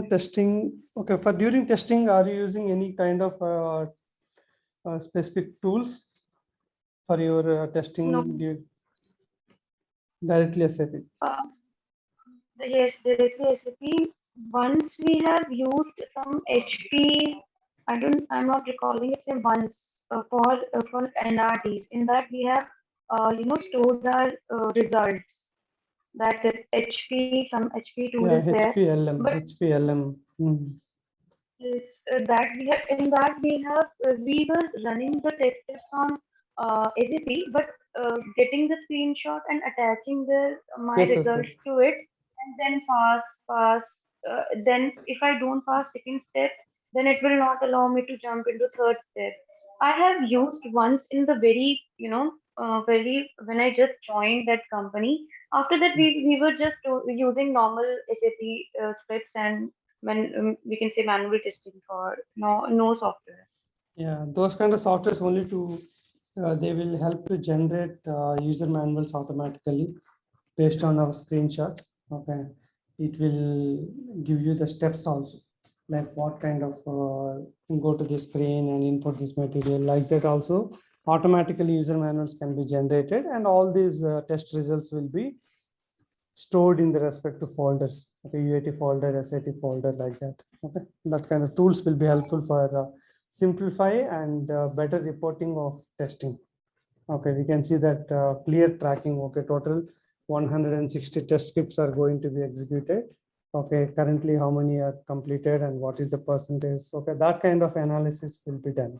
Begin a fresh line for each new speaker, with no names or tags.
testing. Okay, for during testing, are you using any kind of specific tools for your testing?
No.
Directly SAP?
Yes, directly SAP. Once we have used some HP, I'm not recalling it. Say once for NRTs. In that we have stored our results. That some HP tool is there.
HPLM,
But
HPLM.
that we were running the tests on SAP, but getting the screenshot and attaching my results to it, and then pass. Then if I don't pass second step, then it will not allow me to jump into third step. I have used once in the very when I just joined that company. After that, we were just using normal SAP scripts and when we can say manual testing for no software.
Yeah, those kind of softwares only to they will help to generate user manuals automatically based on our screenshots. Okay, it will give you the steps also, like what kind of go to the screen and input this material, like that. Also automatically user manuals can be generated, and all these test results will be stored in the respective folders, okay, UAT folder, SAT folder, like that. Okay, that kind of tools will be helpful for simplify and better reporting of testing. Okay, we can see that clear tracking. Okay, total 160 test scripts are going to be executed. Okay, currently how many are completed and what is the percentage? Okay, that kind of analysis will be done.